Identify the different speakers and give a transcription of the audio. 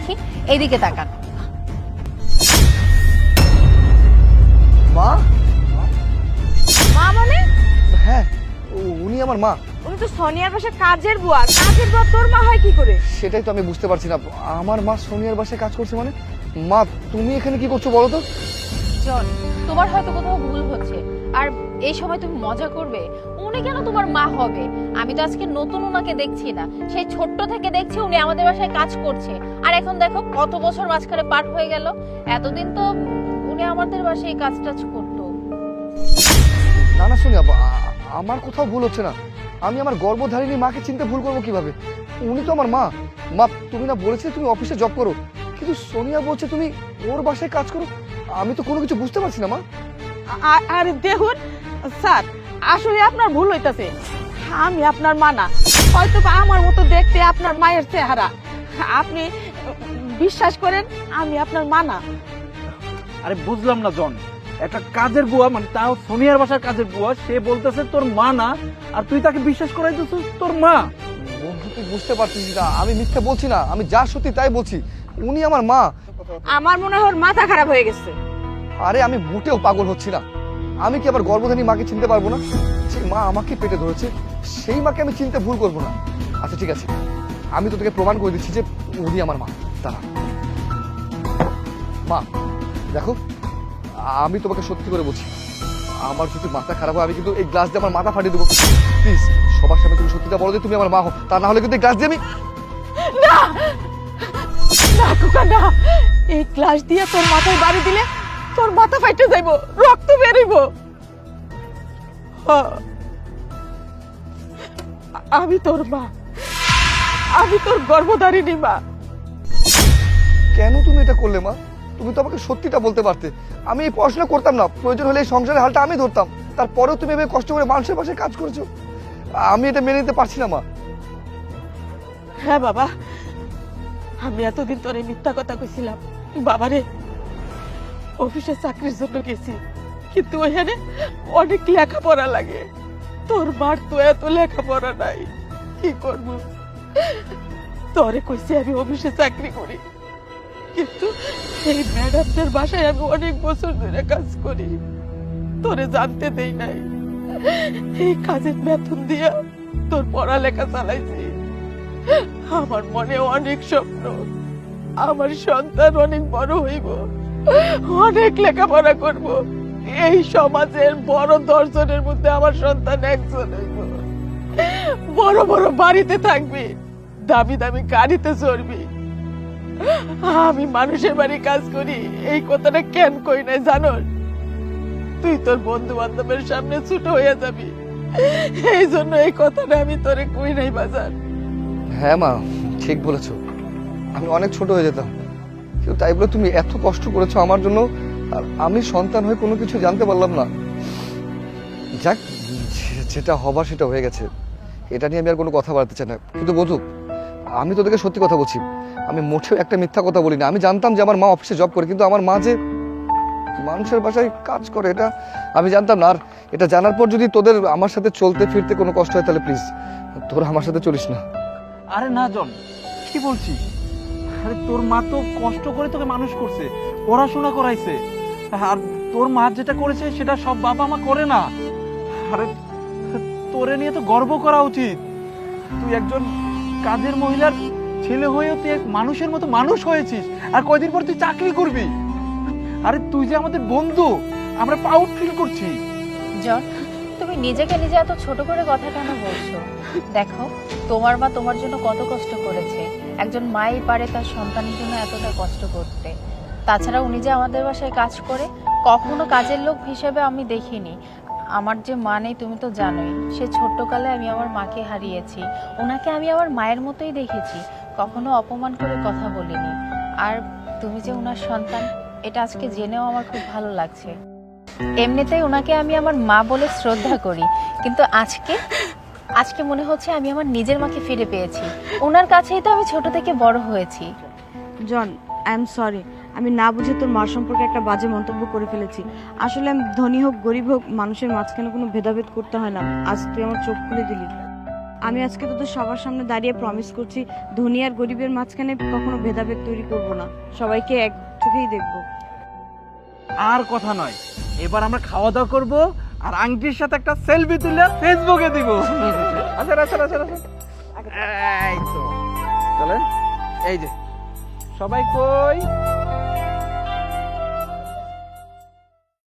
Speaker 1: দেখি, এইদিকে তাকান।
Speaker 2: মা?
Speaker 3: মা মানে?
Speaker 2: হ্যাঁ, উনি আমার মা।
Speaker 3: উনি তো সোনিয়ার বাসায় কাজের বুয়া। কাজের বুয়া তোর মা হয় কি করে?
Speaker 2: সেটাই তো আমি বুঝতে পারছি না, আমার মা সোনিয়ার বাসায় কাজ করছে মানে? মা, তুমি এখানে কি করছো বলো তো?
Speaker 1: জন, তোমার হয়তো কোথাও ভুল হচ্ছে। আর এই সময় তুমি মজা করবে? উনি কেন তোমার মা হবে? আমি তো আজকে নতুন ওনাকে দেখছি না, সেই ছোট্ট থেকে দেখছি উনি আমাদের বাসায় কাজ করছে। আর এখন দেখো কত বছর মাঝখানে পার হয়ে গেল। এতদিন তো উনি আমাদের বাসায় এই কাজ টাজ করতো।
Speaker 2: না না সোনিয়া, আমার কোথাও ভুল হচ্ছে না। আমি আমার গর্ভধারিণী মাকে চিনতে ভুল করবো কিভাবে? উনি তো আমার মা। মা, তুমি না বলেছিলে তুমি অফিসে জব করো, কিন্তু সোনিয়া বলছে তুমি ওর বাসায় কাজ করো। আমি তো কোনো কিছু বুঝতে পারছি না মা।
Speaker 3: আরে দেখুন স্যার, আসলে আপনার ভুল হইতাছে। আমি আপনার মা না, হয়তো বা আমার মতো দেখতে আপনার মায়ের চেহারা। আপনি বিশ্বাস করেন আমি আপনার মা না।
Speaker 4: আরে বুঝলাম না জন, একটা কাজের বুয়া, মানে তাও সোনিয়ার বাসার কাজের বুয়া, সে বলতেছে তোর মা না, আর তুই তাকে বিশ্বাস করাইতেছিস তোর মা।
Speaker 2: বন্ধু, তুই বুঝতে পারছিস না, আমি মিথ্যা বলছি না, আমি যা সত্যি তাই বলছি। উনি আমার মা।
Speaker 3: আমার মনে হয় ওর মাথা খারাপ হয়ে গেছে।
Speaker 2: আরে আমি মোটেও পাগল হচ্ছি না। আমি কি আবার গর্ভধারী মাকে চিনতে পারবো না? যে মা আমাকে পেটে ধরেছে সেই মাকে আমি চিনতে ভুল করবো না। আচ্ছা ঠিক আছে, আমি তো তোকে প্রমাণ করে দিচ্ছি যে উনি আমার মা। দাঁড়া মা, দেখো আমি তোমাকে সত্যি করে বলছি, আমার যদি মাথা খারাপ হয় আমি কিন্তু এই গ্লাস দিয়ে আমার মাথা ফাটিয়ে দেবো। প্লিজ সবার সামনে তুমি সত্যিটা বলো যে তুমি আমার মা হো, তা না হলে কিন্তু এই গ্লাস দিয়ে আমি...
Speaker 3: না না খোকা না, এই গ্লাস দিয়ে তোর মাথায় বাড়ি দিলে তোর মাথা ফাইটে যাইব, রক্ত বেরোইব। আমি তোর মা, আমি তোর গর্ভধারিণী মা।
Speaker 2: কেন তুমি এটা করলে মা? তুমি তো আমাকে সত্যিটা বলতে পারতে। আমি এই পড়াশোনা করতাম না, প্রয়োজন হলে এই সংসারের হালটা আমি ধরতাম। তারপরেও তুমি এভাবে কষ্ট করে মানুষের পাশে কাজ করেছো, আমি এটা মেনে নিতে পারছি না মা।
Speaker 3: হ্যাঁ বাবা, আমি এতদিন তোরে মিথ্যা কথা কইছিলাম। বাবারে, অফিসে চাকরির জন্য গেছি, কিন্তু ওখানে অনেক লেখাপড়া লাগে। তোর মার তো এত লেখাপড়া নাই, কি করব? তোরে কইছি আমি অফিসে চাকরি করি, কিন্তু এই ম্যাডামদের বাসায় আমি অনেক বছর ধরে কাজ করি, তোরে জানতে দেই নাই। এই কাজের বেতন দিয়া তোর পড়ালেখা চালাইছি। আমার মনে অনেক স্বপ্ন, আমার সন্তান অনেক বড় হইব, অনেক লেখাপড়া করব, এই সমাজের বড় 10 জনের মধ্যে আমার সন্তান একজন হইব, বড় বড় বাড়িতে থাকবি, দামি দামি গাড়িতে চড়বি। আমি মানুষের বাড়ি কাজ করি, এই কথাটা কেন কই নাই জানোস? তুই তোর বন্ধু বান্ধবের সামনে ছোট হয়ে যাবি, এই জন্য এই কথাটা আমি তোরে কই নাই বাজার।
Speaker 2: হ্যাঁ মা, ঠিক বলেছো, আমি অনেক ছোট হয়ে যেতাম, কিন্তু তাই বলে তুমি এত কষ্ট করেছো আমার জন্য, আর আমি সন্তান হয়ে কোনো কিছু জানতে পারলাম না। যাক, যেটা হবার সেটা হয়ে গেছে, এটা নিয়ে আমি আর কোনো কথা বাড়াতে চাই না। কিন্তু বধূ, আমি তোদেরকে সত্যি কথা বলছি, আমি মোটেও একটা মিথ্যা কথা বলি না। আমি জানতাম যে আমার মা অফিসে জব করে, কিন্তু আমার মা যে মানুষের বাসায় কাজ করে এটা আমি জানতাম না। আর এটা জানার পর যদি তোদের আমার সাথে চলতে ফিরতে কোনো কষ্ট হয়, তাহলে প্লিজ তোরা আমার সাথে চলিস না।
Speaker 4: আরে না জন, কি বলছিস? আরে তোর মা তো কষ্ট করে তোকে মানুষ করছে, পড়াশোনা করাইছে, আর তোর মা যেটা করেছে সেটা সব বাবা মা করে না। আরে তোরে নিয়ে তো গর্ব করা উচিত। তুই একজন কাজের মহিলার ছেলে হয়েও তুই এক মানুষের মতো মানুষ হয়েছিস, আর কয়দিন পর তুই চাকরি করবি। আরে তুই যে আমাদের বন্ধু, আমরা প্রাউড ফিল করছি।
Speaker 1: জন, তুমি নিজেকে নিজে এত ছোট করে কথা কেন বলছো? দেখো, তোমার মা তোমার জন্য কত কষ্ট করেছে। একজন মাই পারে তার সন্তানের জন্য এতটা কষ্ট করতে। তাছাড়া উনি যে আমাদের বাসায় কাজ করে, কখনো কাজের লোক হিসেবে আমি দেখিনি। আমার যে মা নেই তুমি তো জানোই, সে ছোট্টকালে আমি আমার মাকে হারিয়েছি। ওনাকে আমি আমার মায়ের মতোই দেখেছি, কখনো অপমান করে কথা বলিনি। আর তুমি যে ওনার সন্তান, এটা আজকে জেনেও আমার খুব ভালো লাগছে। এমনিতেই ওনাকে আমি আমার মা বলে শ্রদ্ধা করি, কিন্তু আজকে মনে হচ্ছে আমি আমার নিজের মাকে ফিরে পেয়েছি। ওনার কাছেই তো আমি ছোট থেকে বড় হয়েছি।
Speaker 5: জন, আই এম সরি, আমি না বুঝে তোর মার সম্পর্কে একটা বাজে মন্তব্য করে ফেলেছি। আসলে আমি ধনী হোক গরিব হোক, মানুষের মাঝখানে কোনো ভেদাভেদ করতে হয় না। আজ তুই আমার চোখ খুলে দিলি। আমি আজকে তোদের সবার সামনে দাঁড়িয়ে প্রমিস করছি ধনী আর গরিবের মাঝখানে কখনো ভেদাভেদ তৈরি করব না, সবাইকে এক চোখেই দেখবো।
Speaker 4: আর কথা নয়, এবার আমরা খাওয়া দাওয়া করবো আর আংটির সাথে একটা সেলফি তুলে ফেসবুকে দিব। আচ্ছা আচ্ছা আচ্ছা আচ্ছা, এই তো চলেন। এই যে সবাই কই